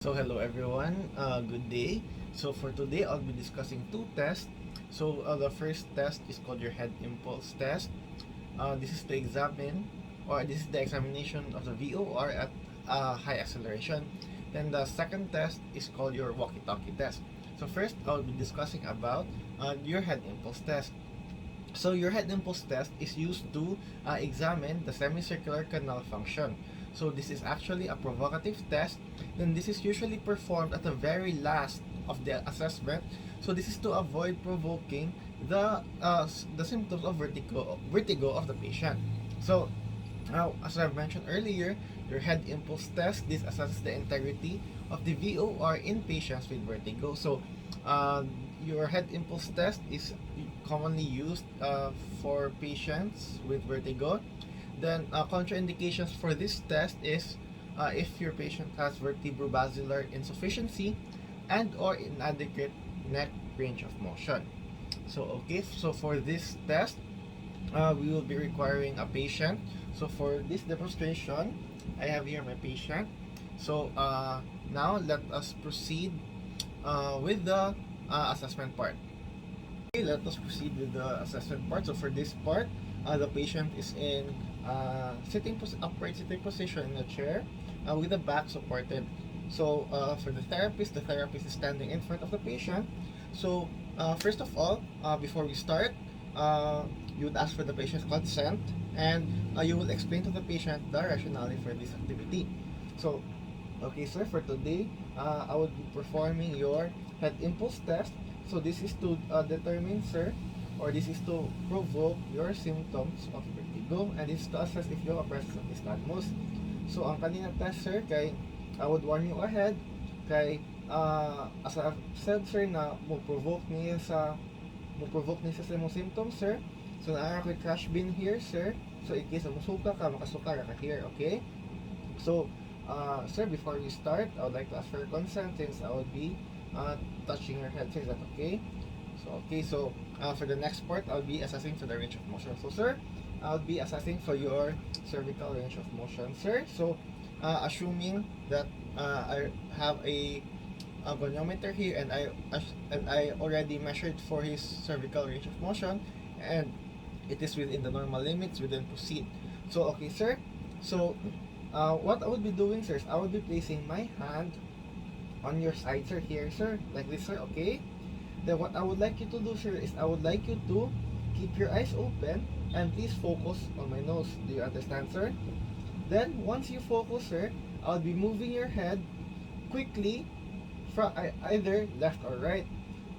So hello everyone, good day. So for today, I'll be discussing two tests. The first test is called your head impulse test. This is to examine, or this is the examination of the VOR at high acceleration. Then the second test is called your walkie-talkie test. So first, I'll be discussing about your head impulse test. So your head impulse test is used to examine the semicircular canal function. So this is actually a provocative test, and this is usually performed at the very last of the assessment. So this is to avoid provoking the symptoms of vertigo of the patient. So now, as I've mentioned earlier, your head impulse test, this assesses the integrity of the VOR in patients with vertigo. So, your head impulse test is commonly used for patients with vertigo. Then, contraindications for this test is if your patient has vertebrobasilar insufficiency and or inadequate neck range of motion. So for this test, we will be requiring a patient. So for this demonstration, I have here my patient. So now let us proceed with the assessment part. Okay, let us proceed with the assessment part. So for this part, the patient is in upright sitting position in a chair with the back supported. So for the therapist is standing in front of the patient. So first of all, before we start, you would ask for the patient's consent, and you will explain to the patient the rationale for this activity. So, okay, sir, for today, I would be performing your head impulse test. So this is to determine, sir, or this is to provoke your symptoms of vertigo, and this is to assess if you have a presence of nystagmus. So, ang kanina test, sir, kay I would warn you ahead, kay as I've said, sir, na mo-provoke niya sa imong symptoms, sir. So, naara ko crash bin here, sir. So, in case musuka ka, makasuka ka here, okay? So, sir, before we start, I would like to ask for your consent since I would be touching your head, sir. Is that okay? So, for the next part, I'll be assessing for the range of motion. So, sir, I'll be assessing for your cervical range of motion, sir. So, assuming that I have a goniometer here, and I already measured for his cervical range of motion, and it is within the normal limits, we then proceed. So okay, sir. So what I would be doing, sir, is I would be placing my hand on your side, sir, here, sir, like this, sir. Okay. Then what I would like you to do, sir, is I would like you to keep your eyes open and please focus on my nose. Do you understand, sir? Then once you focus, sir, I'll be moving your head quickly from either left or right.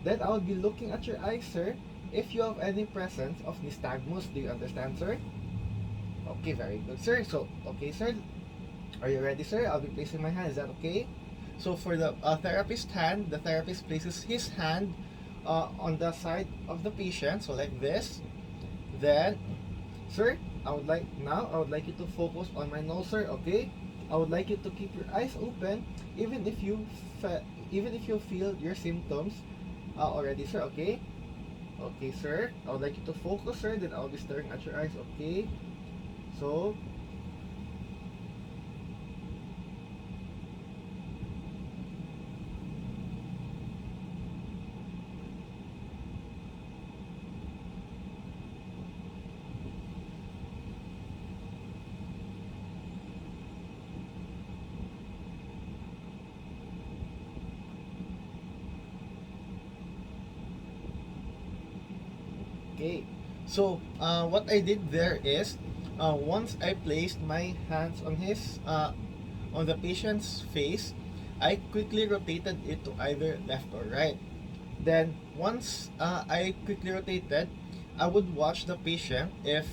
Then I'll be looking at your eyes, sir, if you have any presence of nystagmus. Do you understand, sir? Okay, very good, sir. So, okay, sir. Are you ready, sir? I'll be placing my hand. Is that okay? So, for the therapist hand, the therapist places his hand on the side of the patient, so like this. Then, sir, I would like you to focus on my nose, sir. Okay? I would like you to keep your eyes open, even if you feel your symptoms already, sir. Okay? Okay, sir. I would like you to focus, sir. Then I'll be staring at your eyes. Okay? So, okay. So, what I did there is, once I placed my hands on the patient's face, I quickly rotated it to either left or right. Then, once I quickly rotated, I would watch the patient if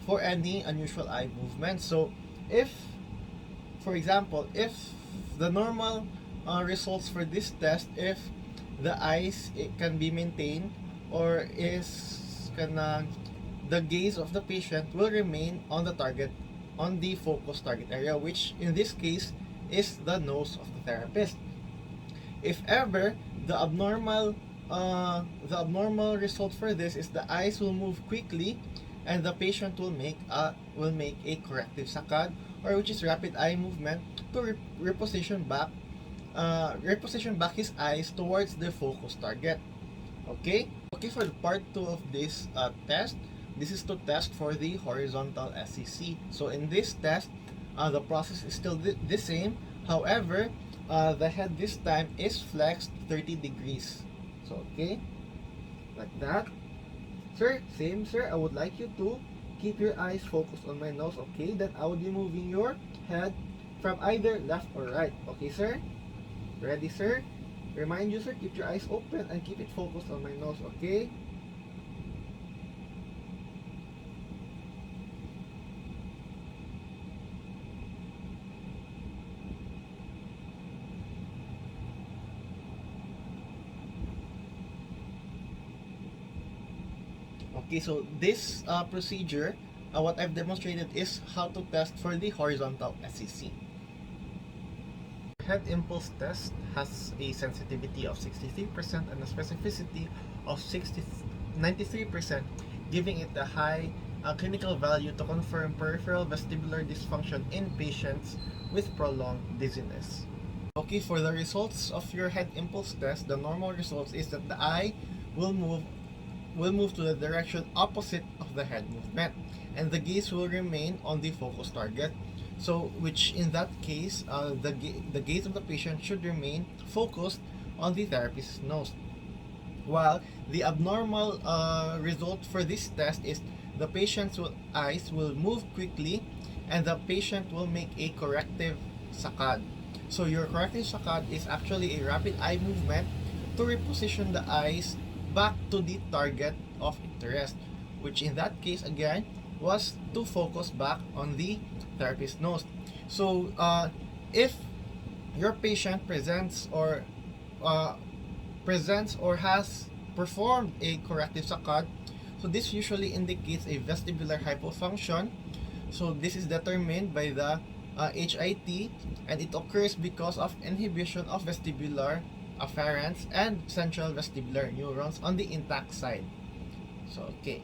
for any unusual eye movement. So, if, for example, if the normal results for this test, if the eyes it can be maintained, or is the gaze of the patient will remain on the focus target area, which in this case is the nose of the therapist. If ever the abnormal result for this is the eyes will move quickly, and the patient will make a corrective sakad, or which is rapid eye movement, to reposition back his eyes towards the focus target. Okay? Okay, for the part 2 of this test, this is to test for the horizontal SCC. So in this test, the process is still the same. However, the head this time is flexed 30 degrees. So, okay, like that. Sir, same sir, I would like you to keep your eyes focused on my nose, okay? Then I will be moving your head from either left or right. Okay, sir? Ready, sir? Remind you, sir, keep your eyes open and keep it focused on my nose, okay? Okay, so this procedure, what I've demonstrated is how to test for the horizontal SCC. Head impulse test has a sensitivity of 63% and a specificity of 93%, giving it a high clinical value to confirm peripheral vestibular dysfunction in patients with prolonged dizziness. Okay, for the results of your head impulse test, the normal results is that the eye will move to the direction opposite of the head movement, and the gaze will remain on the focus target. So, which in that case, the gaze of the patient should remain focused on the therapist's nose. While the abnormal result for this test is the patient's eyes will move quickly, and the patient will make a corrective saccade. So your corrective saccade is actually a rapid eye movement to reposition the eyes back to the target of interest, which in that case again was to focus back on the therapist's nose. So if your patient presents or has performed a corrective saccade, so this usually indicates a vestibular hypofunction. So this is determined by the HIT, and it occurs because of inhibition of vestibular afferents and central vestibular neurons on the intact side. So, okay.